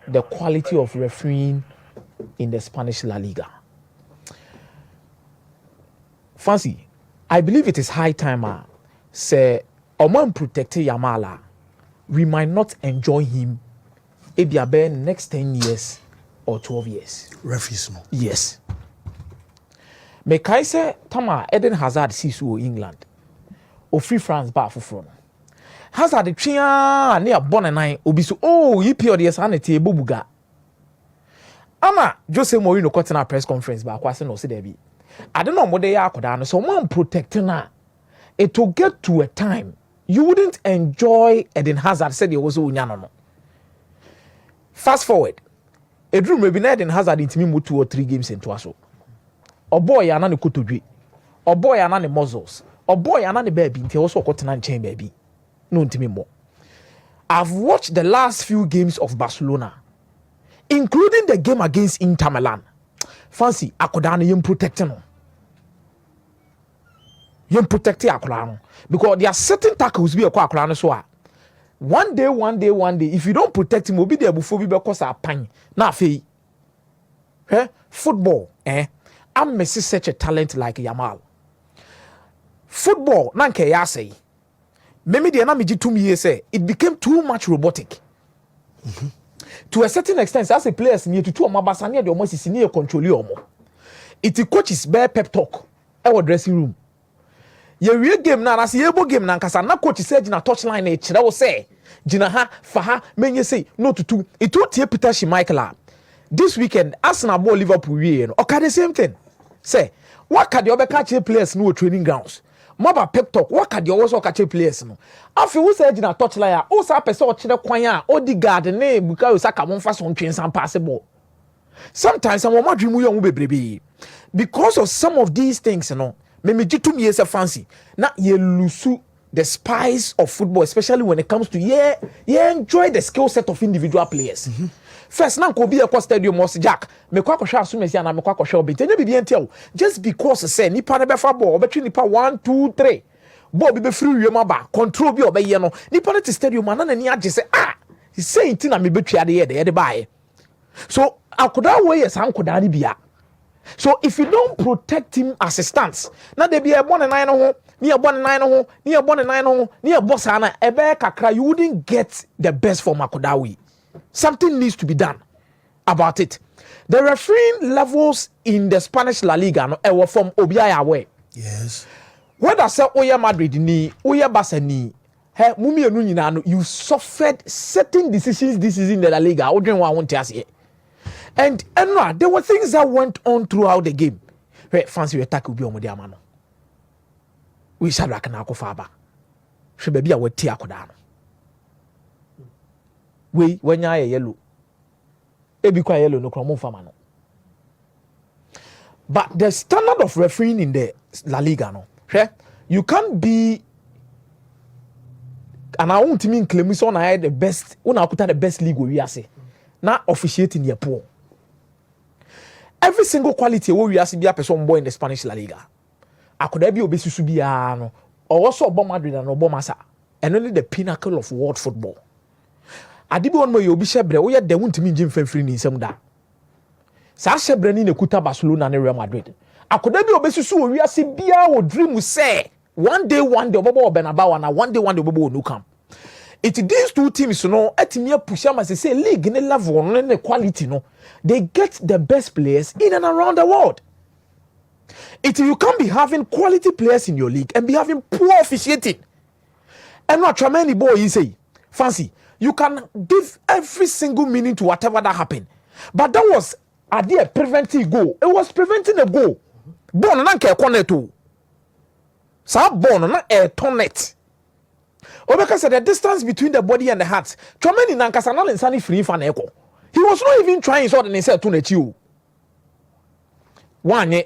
the quality of refereeing in the Spanish La Liga. Fancy, I believe it is high time say Oman protect Yamal. We might not enjoy him maybe next 10 years or 12 years. Referees. Yes. Me kai say Tama Eden Hazard sees England. O free France bar for front. Hazard tria near Bonanai obisu oh you period sanity bubuga. Ama Jose Mourinho got in a press conference ba kwase no se there be. I don't know what they are koda so man protecting her. It will get to a time you wouldn't enjoy Eden Hazard said he was no. Fast forward. Edru maybe Eden Hazard intimi mu 2 or 3 games into us. O boy yana ne kotodwe. O boy yana ne muscles. O boy yana ne baby nti also kotena nchen baby. No intimi more. I've watched the last few games of Barcelona, including the game against Inter Milan. Fancy akoda no yem protecting no. Yem protect akoda no because there are certain tackles be akoda no so one day if you don't protect him obi there before we because apan na afei football I'm missing such a talent like Yamal. Football na nke ya say maybe the na meji 2 years say it became too much robotic. To a certain extent as a players near to two mabasa near the almost is near control yomo. It coaches bear pep talk our dressing room. Ye real game na as ye game na nkasa na coach say na touchline e kire wo say gina ha fa ha menye say no tutu it will tie Peter Schmeichel this weekend Arsenal ball Liverpool we no okay the same thing say what can the other catch players no training grounds maba pep talk what can the also catch players no afi wo say gina touchline o sa person o kire kwan a Odegaard na Bukayo Saka mo fa so ntwen san pass ball sometimes some of my dream you bebrebe because of some of these things you know me ji 2 years of fancy na ye lose the spice of football especially when it comes to enjoy the skill set of individual players. First na ko bi e stadium was Jack me kwa kwhwa asomesi na me kwa kwhwa obentenye bibi entel just because say nipa na be fa ball obetwe nipa 1 2 3 ball bi be free wiem aba control bi obeye no nipa na stadium na nani age say he say nti na me betwa de ye de bae so akoda we yes ankoda ni bia. So if you don't protect him as a stance, now they be a born nine ho, near born nine ho, near born nine ho, near bossana, ebe kakra, you wouldn't get the best for Makodawi. Something needs to be done about it. The refereeing levels in the Spanish La Liga no were from Obiaya away. Yes. Whether say Oya Madrid ni, Oya Barca ni, mumi enu nyina no, you suffered certain decisions this season in the La Liga. Odwen wa won tiase. And there were things that went on throughout the game. Fancy attack will be on the amano. We shall like an akofaba. She be a wet tea akodano. We when ya yellow. Ebi kwa yellow no kromo famano. But the standard of refereeing in the La Liga no. You can't be and I won't mean claim so na the best, una akuta the best league we are say. Na officiating your poor. Every single quality we are see be a person boy in the Spanish La Liga. I could be obesusu bia no or also Obama Madrid and Obama sa and only the pinnacle of world football. Adibi on mo you be shebre we de wuntimi jim free ni nsem da. Sa shebre ni nekuta Barcelona and Real Madrid. I could be obesusu we are see bia o dream say one day Obama Bernabeu and one day Obama no come. It these two teams you know etimi push am say league in level no quality no they get the best players in and around the world. You can't be having quality players in your league and be having poor officiating. And not too many boy you say fancy you can give every single meaning to whatever that happened, but that was a preventing goal. It was preventing a goal. Born na nke corner sa born na e tonet. Obeka said the distance between the body and the heart. Chomeni nankasa na insani free fan eko. He was not even trying so than said to nechi. One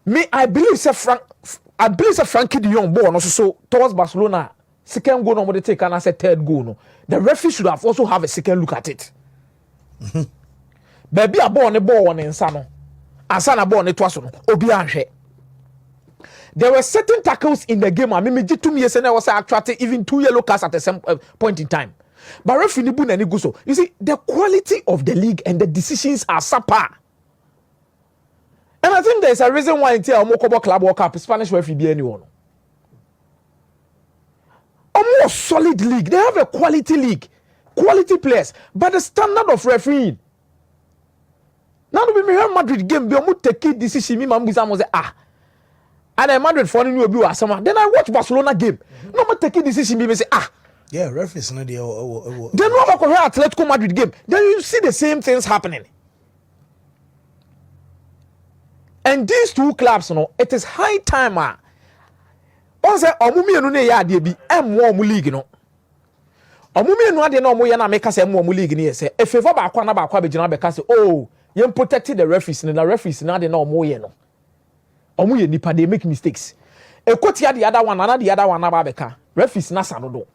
me I believe Frankie de Jong ball also so towards Barcelona. Second goal no take and I said third goal no. The referee should have also have a second look at it. Baby a ball on the ball on insano. Ansana ball on the twaso no. Obi anhwe. There were certain tackles in the game. I mean, 2 years and I was attracted even 2 yellow cards at the same point in time. But referee ni bu na ni go so. You see, the quality of the league and the decisions are subpar. And I think there's a reason why until Omokobo Club World Cup, Spanish referee be anyone. A more solid league. They have a quality league, quality players, but the standard of refereeing. Now we Real Madrid game, be almost take it decision. Me, Mambuza was and then Madrid for new be asama. Then I watch Barcelona game. No more take it decision. Me say yeah, referees no dey. Then no more compare Atletico Madrid game. Then you see the same things happening. And these two clubs, it is high time. On say omumi enu ne ya ade bi emwo omu league no. Omumi enu ade na omu ya na make say emwo omu league ne say e favor ba akwa na ba akwa be gina be ka say oh, you protect the referees na referees na ade na omu ye no. Omu ye nipa they make mistakes. E kotia the other one and the other one na ba be ka. Referees na sanodo.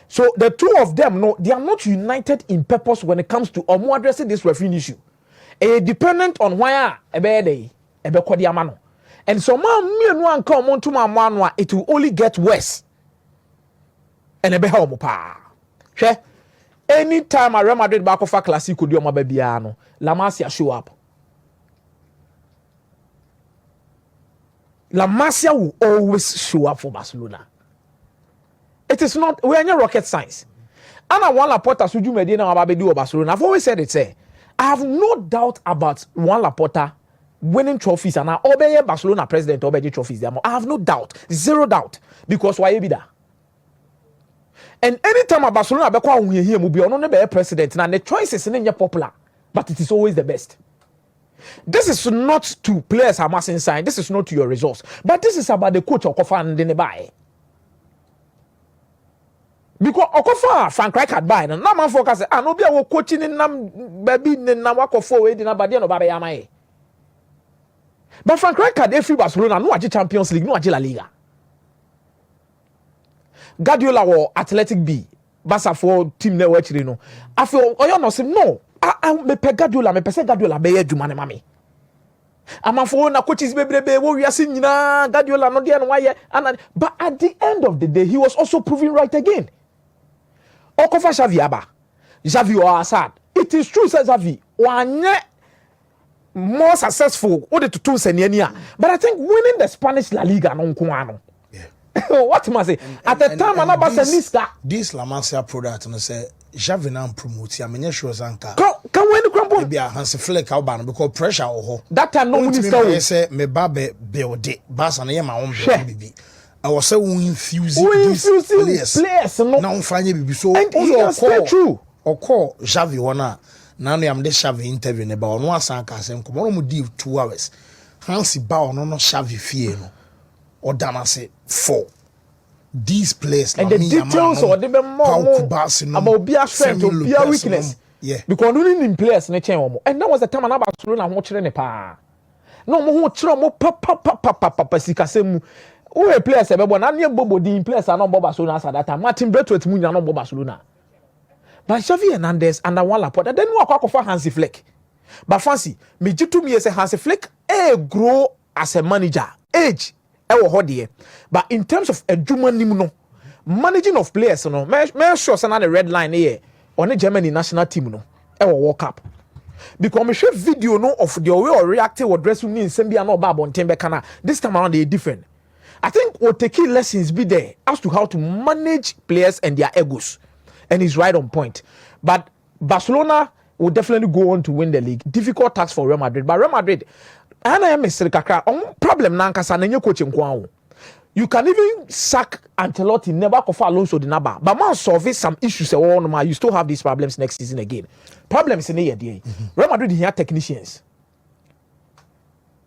So the two of them they are not united in purpose when it comes to omu addressing this referee issue. Dependent on why ebe dey ebe kwadi amano. And so man come on to my it will only get worse. And ebe ha pa. She anytime a Real Madrid back of a Classico do my baby ano, La Masia show up. La Masia will always show up for Barcelona. It is not we are not rocket science. And I want Laporta suju medina ababedu Barcelona. I've always said it say I have no doubt about Juan Laporta winning trophies and now obey Barcelona president obey trophies. I have no doubt, zero doubt, because why be that? And anytime a Barcelona be kwa here will be on the president now the choice is not popular, but it is always the best. This is not to players are mass inside. This is not to your results, but this is about the coach Okofa and the buy. Because Okofa Frank Rijkaard buy na man focus no be a coaching in nam baby na wakofo we di na bade no baba yamai. But Frank Rijkaard every Barcelona no aje Champions League no aje La Liga. Guardiola or Athletic B Barca for team na we chire no. Afio oyo no say no. Me pe Guardiola me pese Guardiola be adwuma ne mame. Amafo na coaches bebrebe wo wiase nyina Guardiola no de no waye but at the end of the day he was also proving right again. Okofa Xavi aba. Xavi or Assad. It is true says Xavi wanye more successful or the two senior. But I think winning the Spanish La Liga no nko what must I say? At the time anaba say this La Masia product no say Xavi na promote am sure zanka. Can win crumble be a Hansi Flick out ban because pressure ho. That time no minister say me babe build it. Barca na my own baby. I was say we infuse these players no. Now find bibi so also true. Or call Xavi wana. Now I am the Xavi interview about no asanka say come on deal 2 hours. Hansi ba no Xavi fie no. Or Dana say 4. These players and the details or they be more about be strength or be weakness. Yeah. Because we in players na change omo. And that was the time anaba Barcelona ho kire ne pa. No mo ho kire mo pa sikasemu. We players e be na ne bobo din players na no Barcelona at that time. Martin Braithwaite mu nya no Barcelona. But Xavi Hernandez and Juan Laporta then we akwa Hansi Flick. But fancy me jitu me say Hansi Flick grow as a manager. Age but in terms of no managing of players no me sure say na the red line here on the Germany national team no World Cup because me share video no of the way or reacting or dressing in Sembia no ba bonten be kana this time around they different. I think what take lessons be there as to how to manage players and their egos, and he's right on point. But Barcelona will definitely go on to win the league. Difficult task for Real Madrid, but Real Madrid and I am a problem nankasa na nye coaching kwa. You can even sack Ancelotti, never kofa Alonso the naba. But man solve some issues you still have these problems next season again. Problems in the year. Real Madrid here technicians.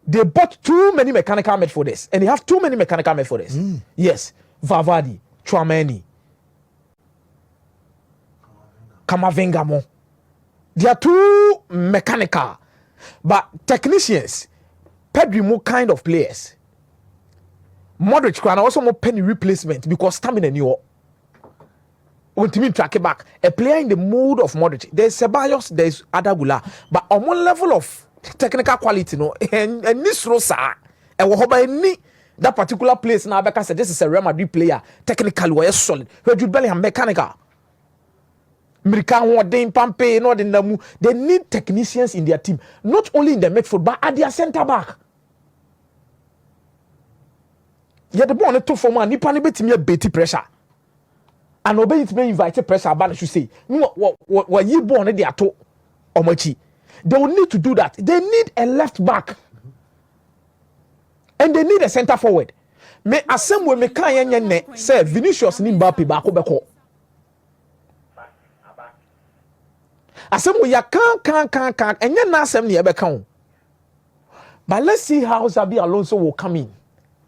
They bought too many mechanical midfielders and they have too many mechanical midfielders. Yes, Valverde, Tchouaméni, Camavinga. They are too mechanical. But technicians Pedri more kind of players. Modric can also more penny replacement because stamina new. When team track it back, a player in the mood of Modric. There's Ceballos, there's Adagula, but on one level of technical quality, no, and this rosa, and what that particular place now because this is a Real Madrid player, technically we're solid. Jude Bellingham mechanical. Mirika Wadin Pampe, not in the they need technicians in their team, not only in the midfield, but at their centre back. Yet the ball to form nipa ne betimi abeti pressure. And obey it may invite pressure about should say. What you born they are to omachi. They will need to do that. They need a left back. And they need a centre forward. Me asem we me kan yen ne say Vinicius ni Mbappe ba ko beko. Asem we ya kan enye na asem ne e beka o. But let's see how Xabi Alonso will come in.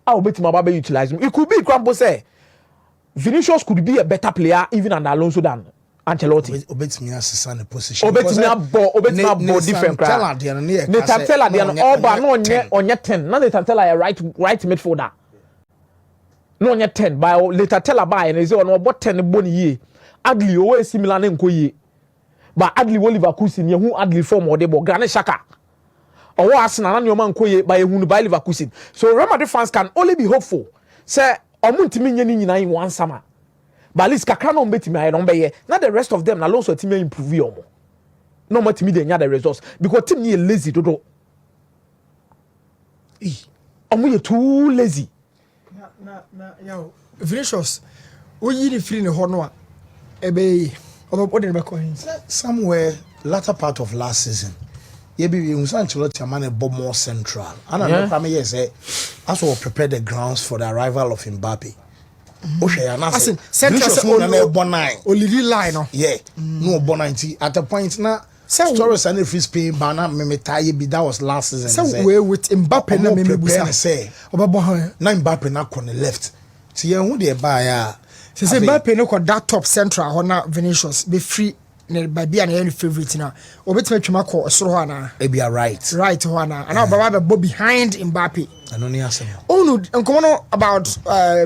How betima ba utilize him. It could be Crampo say Vinicius could be a better player even than Alonso than Ancelotti. Obetimi asesa ne position. Obetimi different crowd. Netantella they are all but no onye 10. Now Netantella a right midfielder. No onye 10 by Netantella by and say no about 10 boni ye. Adli always similar na nko ye. But Adli Oliver Kusin ye hu Adli form or de bo Granit Xhaka. Or Arsenal na nyoma nko ye by hu by Leverkusen. So Real Madrid fans can only be hopeful. Say omuntimi nye ni nyina in one summer. But at least kakra no mbetimi aye no mbeye. Now the rest of them na Alonso team improve yomo. No more team dey nya the results because team ni lazy dodo. Omo ye too lazy. Yo Vinicius wo yi ni free ne ho no a ebe obo dey be ko hin. Somewhere latter part of last season. Yeah, be Ancelotti amane bo more central. And I know say as we prepare the grounds for the arrival of Mbappe. As in central only line no. Yeah. No bon 90 at a point now. Stories and free Spain bana me tie be that was last season. So we with Mbappe na me busa say. Obabo na Mbappe na on the left. See who dey buy ya. Say Mbappe no ko that top central ho na Vinicius be free. Ne baby and any favorite now. Obetime twema ko osoro ho ana. E be right. Right ho ana. And now baba be behind Mbappe. Anoni asem. Oh no, nkomo about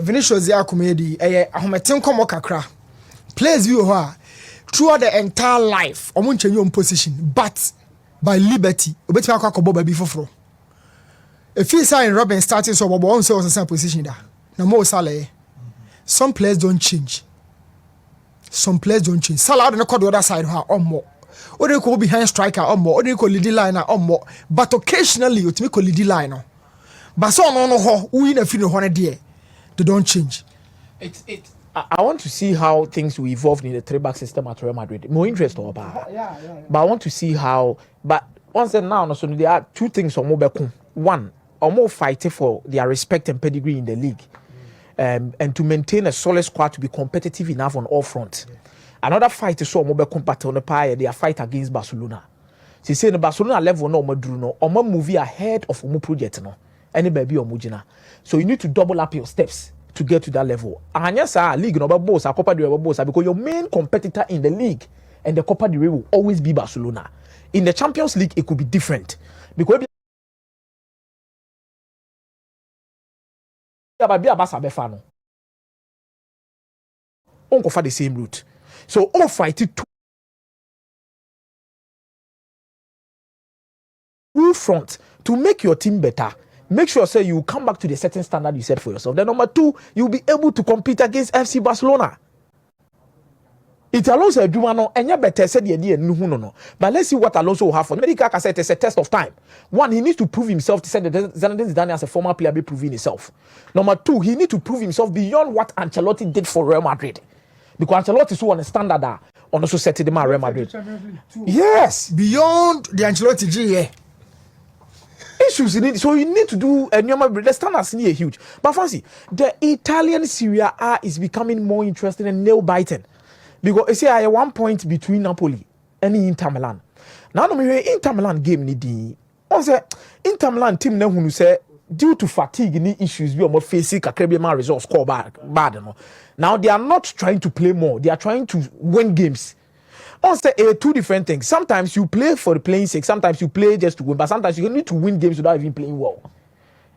Vinicius ya comedy ahometen komo kakra. Players view ho throughout the entire life. Omo nchenye on position, but by liberty obetime akwa baby foforo. If you say in Robin starting so bobo on say was the same position da. Na Mo Salah. Some players don't change. Some players don't change. Salah don't call the other side or more. Or they go behind striker or more. Or they call lead liner or more. But occasionally you to call lead liner. But so no we in a few no they don't change. I want to see how things will evolve in the three-back system at Real Madrid. More interest or about. But I want to see how. But once and now, so there are two things on mobile. One, or more fighting for their respect and pedigree in the league. And to maintain a solid squad to be competitive enough on all fronts. Yeah. Another fight is so mobile compact on the pie, their fight against Barcelona. She said the Barcelona level no madruno or more movie ahead of Omo project no. Any baby or mujina. So you need to double up your steps to get to that level. And yes, league no boss, a Copa del Rey boss, because your main competitor in the league and the Copa del Rey will always be Barcelona. In the Champions League, it could be different. Because on go for the same route. So all fight it two front to make your team better. Make sure say you come back to the certain standard you set for yourself. Then number two, you'll be able to compete against FC Barcelona. It Alonso Jumano and you better said the idea no. But let's see what Alonso will have for Medical said it's a test of time. One, he needs to prove himself to say that Zinedine Zidane as a former player be proving himself. Number two, he needs to prove himself beyond what Ancelotti did for Real Madrid. Because Ancelotti is on a standard that on also set the Real Madrid. Yes, beyond the Ancelotti G. Issues in it, so you need to do a new the standards near huge. But fancy the Italian Serie A is becoming more interesting and nail biting. Because you see, I have 1 point between Napoli and Inter Milan. Now, no me Inter Milan game ni di. On say Inter Milan team na who say due to fatigue ni issues we are facing kakrebi man results score bad no. Now they are not trying to play more. They are trying to win games. On say two different things. Sometimes you play for the playing sake. Sometimes you play just to win. But sometimes you need to win games without even playing well.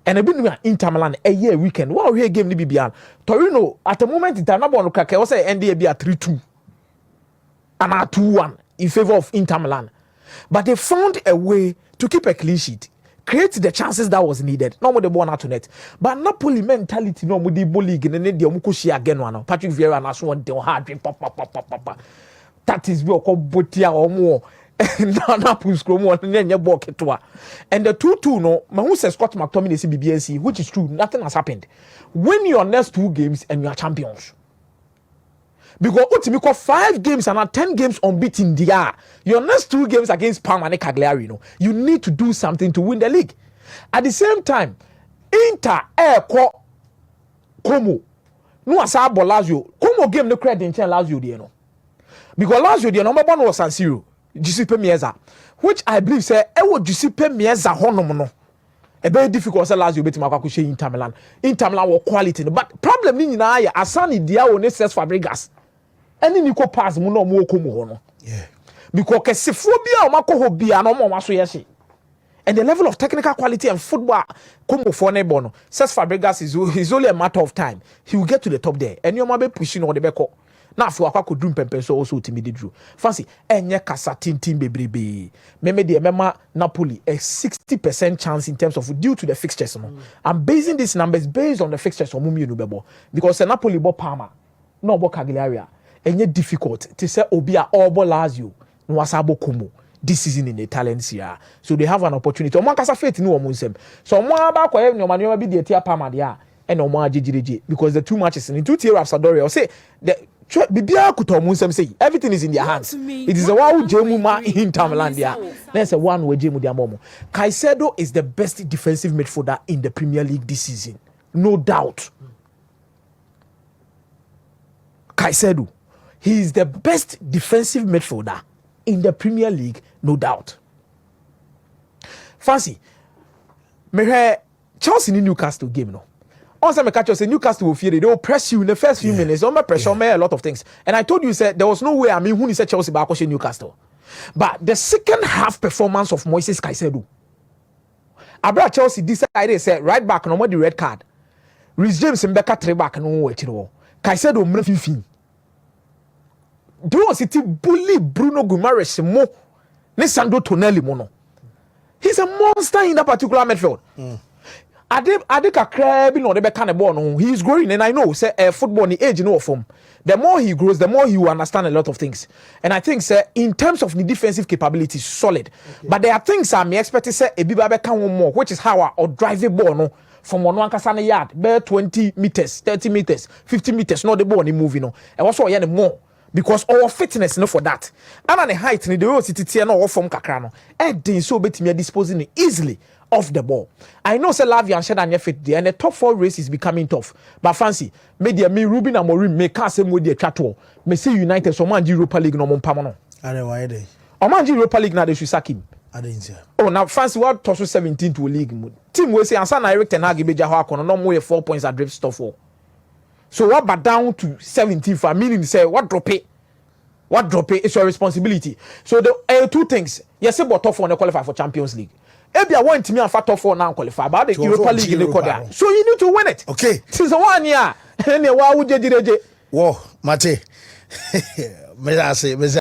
And I've been Inter Milan a year weekend. Wow, here game ni be beyond. Torino at the moment in time na bon kake o say NDA be a 3-2. And now 2-1 in favor of Inter Milan. But they found a way to keep a clean sheet, create the chances that was needed. No more the ball out net. But Napoli mentality, no more the ball league, and then the Omukoshi again one. Patrick Vieira and so on, they hard pop. that is we call botia or more. Na puskromo and ball ketwa. And the 2-2 no, who says Scott McTominay is BBNC, which is true, nothing has happened. Win your next 2 games and you are champions. Because ultimately 5 games and 10 games unbeaten there. Your next 2 games against Parma and Cagliari, you need to do something to win the league. At the same time, Inter Como no asabo Lazio. Como game no credit in Lazio there no. Because Lazio there number 1 was San Siro, Giuseppe Meazza, which I believe say Giuseppe Meazza honom no. A very difficult say Lazio beat Makwakushe Inter Milan. Inter Milan were quality, but problem ni na ya Asani dia o ne Cesc Fabregas. Any Nico pass mu no mo Como no. Yeah. Because kesefo bia o makọ ho bia no mo waso yesi. And the level of technical quality and football, Como for Nebono, Cesc Fabregas is only a matter of time. He will get to the top there. And you might be pushing on the back. Now, for a could dream pempe so also timid drew. Fancy, and kasa team baby. Remember Napoli a 60% chance in terms of due to the fixtures. I'm basing these numbers based on the fixtures of Mumi Nubebo. Because the Napoli bought Parma, no bought Cagliari. And yet difficult to say Obia or Lazio, no wasabo Como. This season in the Italian Serie. So they have an opportunity. Omo kasa faith no omo nsem. So omo aba kwa no manyo bi de tia Parma dia and omo ajejireje because the 2 matches in 2 tier of Sampdoria say the bibia kuto omo nsem say everything is in their hands. It is a one jemu ma Inter Milan dia. There's a one we jemu dia momo. Caicedo is the best defensive midfielder in the Premier League this season. No doubt. Caicedo, he is the best defensive midfielder in the Premier League, no doubt. Fancy, me hear Chelsea in Newcastle game no. Also, me catch you say Newcastle will fear they will press you in the first few minutes. Don't pressure me a lot of things. And I told you said there was no way. I mean, who said Chelsea back Newcastle, but the second half performance of Moises Caicedo, Abra Chelsea decided said right back no more the red card. Reece James and Becca three back no way to Caicedo mrefifin. Do City bully Bruno Guimaraes mo ne Sandro Tonelli mono. He's a monster in that particular midfield. Ade kakra bi no de be kan ball no. He is growing and I know say football ni age no form. The more he grows, the more he will understand a lot of things. And I think say in terms of the defensive capability solid. Okay. But there are things I may expect to say e bi ba be kan one more, which is how or drive the ball no from one ankasa na yard, be 20 meters, 30 meters, 50 meters no the ball ni moving no. E was so ya more. Because our fitness no for that. And the height ni the way City no form kakra no. Edin so betimi disposing easily off the ball. I know say Lavia and Shedan fit there and the top 4 race is becoming tough. But fancy, media me Ruben Amorim me can say with the chatwo. Me say United so man Europa League no monpamo no. Are why dey? O man Europa League na they should sack him. I didn't say. Oh now fancy what toss 17 to a league mood. Team we say ansa na Eric Ten Hag beja ho akono no more 4 points at drift stuff for. So what but down to 17 for meaning say what drop it? What drop it is your responsibility. So the 2 things. Yes, but top 4 no qualify for Champions League. Maybe I want me and for top 4 now qualify, but the Europa League in the quarter. So you need to win it. Okay. Since 1 year. Whoa, Mate. Me say